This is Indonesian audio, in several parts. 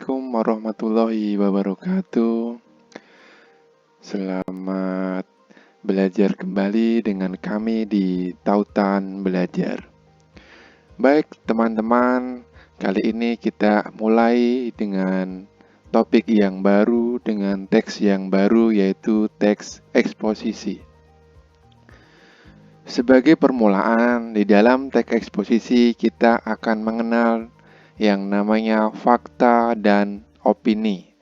Assalamualaikum warahmatullahi wabarakatuh. Selamat belajar kembali dengan kami di Tautan Belajar. Baik teman-teman, kali ini kita mulai dengan topik yang baru, dengan teks yang baru, yaitu teks eksposisi. Sebagai permulaan, di dalam teks eksposisi kita akan mengenal yang namanya fakta dan opini.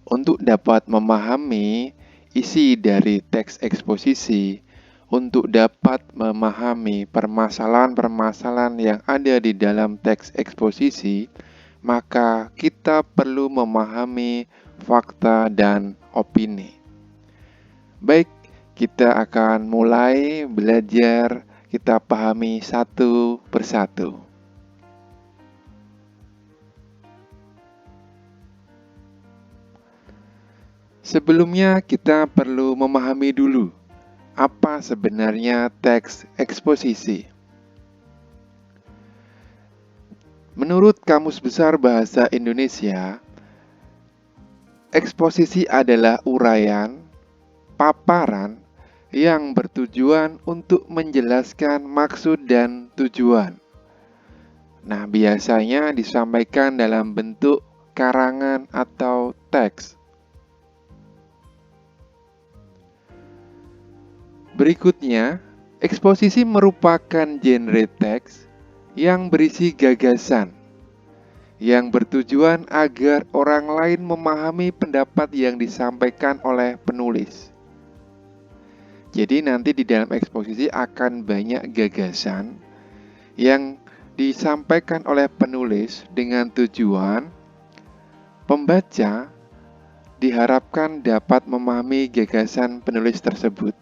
Untuk dapat memahami isi dari teks eksposisi, untuk dapat memahami permasalahan-permasalahan yang ada di dalam teks eksposisi, maka kita perlu memahami fakta dan opini. Baik, kita akan mulai belajar, kita pahami satu persatu. Sebelumnya kita perlu memahami dulu apa sebenarnya teks eksposisi. Menurut Kamus Besar Bahasa Indonesia, eksposisi adalah uraian, paparan yang bertujuan untuk menjelaskan maksud dan tujuan. Nah, biasanya disampaikan dalam bentuk karangan atau teks. Berikutnya, eksposisi merupakan genre teks yang berisi gagasan yang bertujuan agar orang lain memahami pendapat yang disampaikan oleh penulis. Jadi nanti di dalam eksposisi akan banyak gagasan yang disampaikan oleh penulis dengan tujuan pembaca diharapkan dapat memahami gagasan penulis tersebut.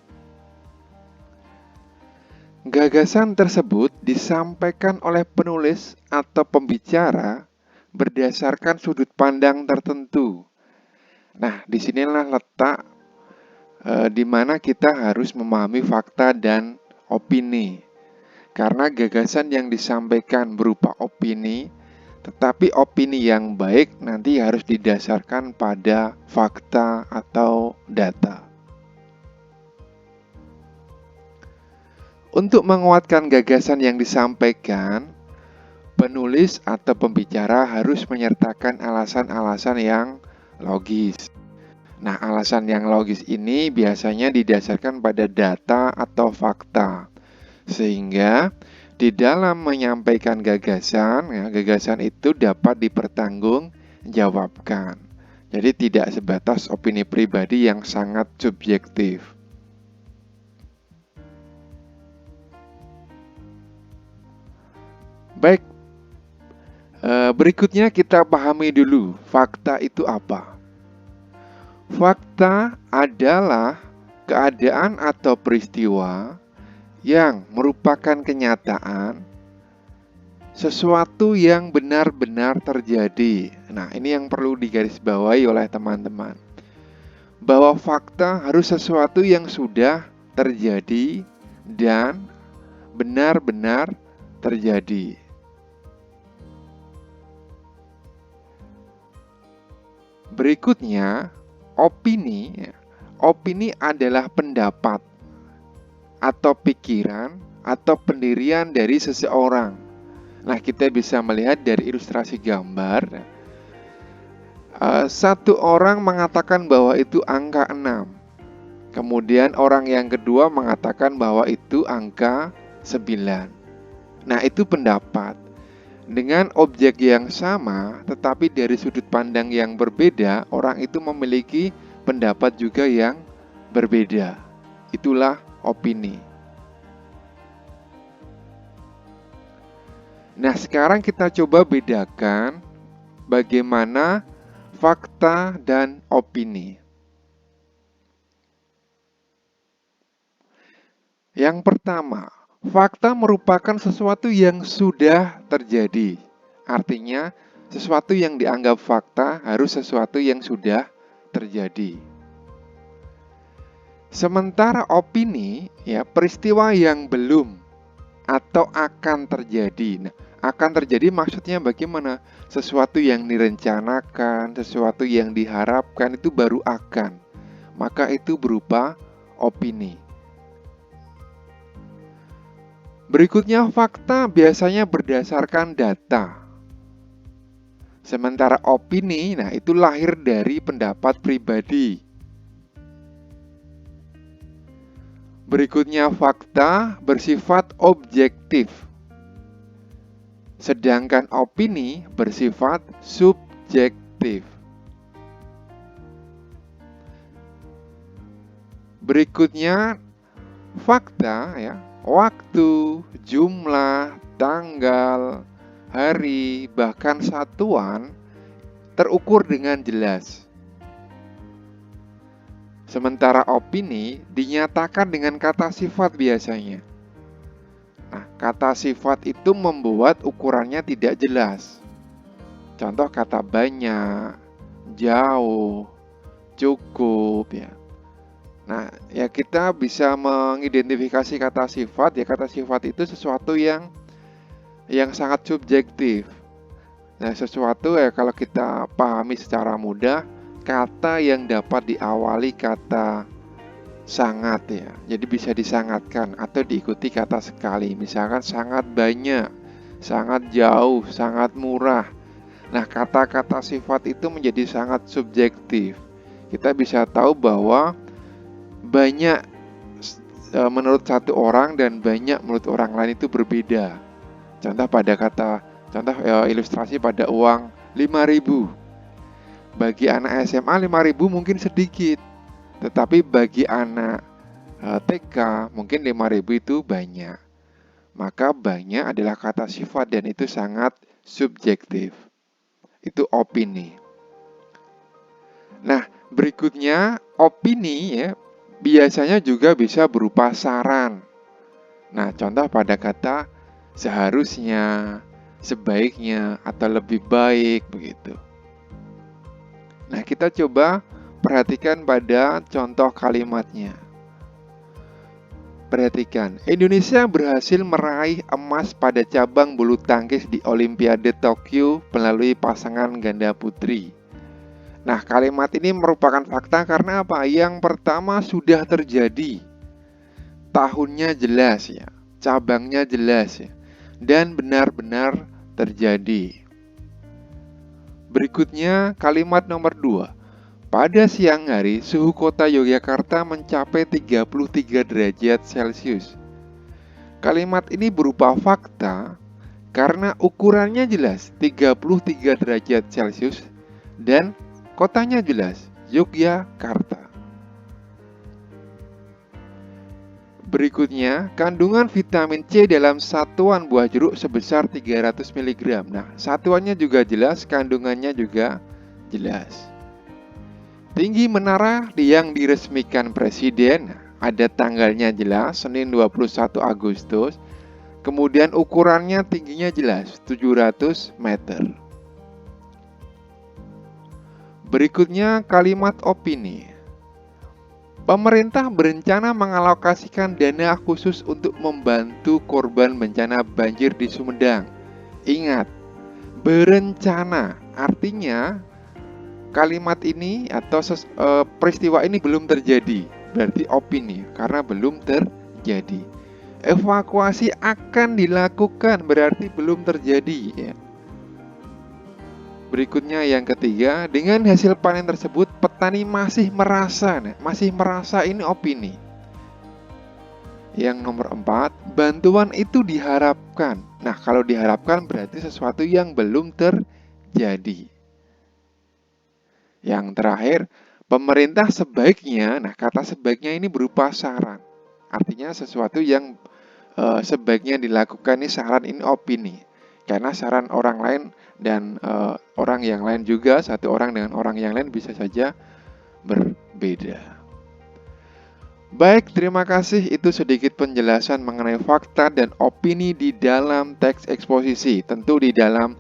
Gagasan tersebut disampaikan oleh penulis atau pembicara berdasarkan sudut pandang tertentu. Nah, disinilah letak di mana kita harus memahami fakta dan opini. Karena gagasan yang disampaikan berupa opini, tetapi opini yang baik nanti harus didasarkan pada fakta atau data. Untuk menguatkan gagasan yang disampaikan, penulis atau pembicara harus menyertakan alasan-alasan yang logis. Nah, alasan yang logis ini biasanya didasarkan pada data atau fakta. Sehingga di dalam menyampaikan gagasan, gagasan itu dapat dipertanggungjawabkan. Jadi tidak sebatas opini pribadi yang sangat subjektif. Baik, berikutnya kita pahami dulu fakta itu apa. Fakta adalah keadaan atau peristiwa yang merupakan kenyataan, sesuatu yang benar-benar terjadi. Nah, ini yang perlu digarisbawahi oleh teman-teman. Bahwa fakta harus sesuatu yang sudah terjadi dan benar-benar terjadi. Berikutnya, opini. Opini adalah pendapat atau pikiran atau pendirian dari seseorang. Nah, kita bisa melihat dari ilustrasi gambar. Satu orang mengatakan bahwa itu angka 6. Kemudian orang yang kedua mengatakan bahwa itu angka 9. Nah, itu pendapat. Dengan objek yang sama, tetapi dari sudut pandang yang berbeda, orang itu memiliki pendapat juga yang berbeda. Itulah opini. Nah, sekarang kita coba bedakan bagaimana fakta dan opini. Yang pertama, fakta merupakan sesuatu yang sudah terjadi. Artinya, sesuatu yang dianggap fakta harus sesuatu yang sudah terjadi. Sementara opini, peristiwa yang belum atau akan terjadi. Nah, Akan terjadi maksudnya bagaimana? Sesuatu yang direncanakan, sesuatu yang diharapkan itu baru akan. Maka itu berupa opini. Berikutnya, fakta biasanya berdasarkan data. Sementara opini, nah itu lahir dari pendapat pribadi. Berikutnya, fakta bersifat objektif. Sedangkan opini bersifat subjektif. Berikutnya, fakta ya, waktu, jumlah, tanggal, hari, bahkan satuan terukur dengan jelas. Sementara opini dinyatakan dengan kata sifat biasanya. Nah, kata sifat itu membuat ukurannya tidak jelas. Contoh kata banyak, jauh, cukup ya. Nah, ya kita bisa mengidentifikasi kata sifat ya. Kata sifat itu sesuatu yang sangat subjektif. Nah, sesuatu ya kalau kita pahami secara mudah, kata yang dapat diawali kata sangat ya. Jadi bisa disangatkan atau diikuti kata sekali. Misalkan sangat banyak, sangat jauh, sangat murah. Nah, kata-kata sifat itu menjadi sangat subjektif. Kita bisa tahu bahwa banyak menurut satu orang dan banyak menurut orang lain itu berbeda. Contoh ilustrasi pada uang 5.000. Bagi anak SMA 5.000 mungkin sedikit. Tetapi bagi anak TK mungkin 5.000 itu banyak. Maka banyak adalah kata sifat dan itu sangat subjektif. Itu opini. Nah, berikutnya opini ya biasanya juga bisa berupa saran. Nah, contoh pada kata seharusnya, sebaiknya, atau lebih baik begitu. Nah, kita coba perhatikan pada contoh kalimatnya. Perhatikan, Indonesia berhasil meraih emas pada cabang bulu tangkis di Olimpiade Tokyo melalui pasangan ganda putri. Nah, kalimat ini merupakan fakta karena apa? Yang pertama sudah terjadi. Tahunnya jelas ya, cabangnya jelas ya, dan benar-benar terjadi. Berikutnya kalimat nomor 2. Pada siang hari, suhu kota Yogyakarta mencapai 33 derajat Celcius. Kalimat ini berupa fakta karena ukurannya jelas 33 derajat Celcius dan kotanya jelas Yogyakarta. Berikutnya, kandungan vitamin C dalam satuan buah jeruk sebesar 300 mg. Nah, satuannya juga jelas, kandungannya juga jelas. Tinggi menara yang diresmikan Presiden, ada tanggalnya jelas, Senin 21 Agustus. Kemudian ukurannya tingginya jelas, 700 meter. Berikutnya kalimat opini. Pemerintah berencana mengalokasikan dana khusus untuk membantu korban bencana banjir di Sumedang. Ingat, berencana artinya kalimat ini atau peristiwa ini belum terjadi, berarti opini karena belum terjadi. Evakuasi akan dilakukan, berarti belum terjadi ya. Berikutnya yang ketiga, dengan hasil panen tersebut petani masih merasa. Nah, masih merasa ini opini. Yang nomor 4, bantuan itu diharapkan. Nah, kalau diharapkan berarti sesuatu yang belum terjadi. Yang terakhir, pemerintah sebaiknya, nah kata sebaiknya ini berupa saran. Artinya sesuatu yang sebaiknya dilakukan ini saran, ini opini. Karena saran orang lain dan orang yang lain juga, satu orang dengan orang yang lain bisa saja berbeda. Baik, terima kasih. Itu sedikit penjelasan mengenai fakta dan opini di dalam teks eksposisi. Tentu di dalam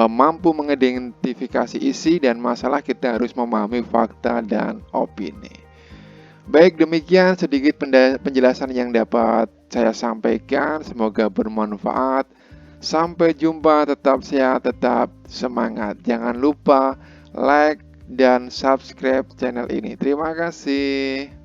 mampu mengidentifikasi isi dan masalah, kita harus memahami fakta dan opini. Baik, demikian sedikit penjelasan yang dapat saya sampaikan. Semoga bermanfaat. Sampai jumpa, tetap sehat, tetap semangat. Jangan lupa like dan subscribe channel ini. Terima kasih.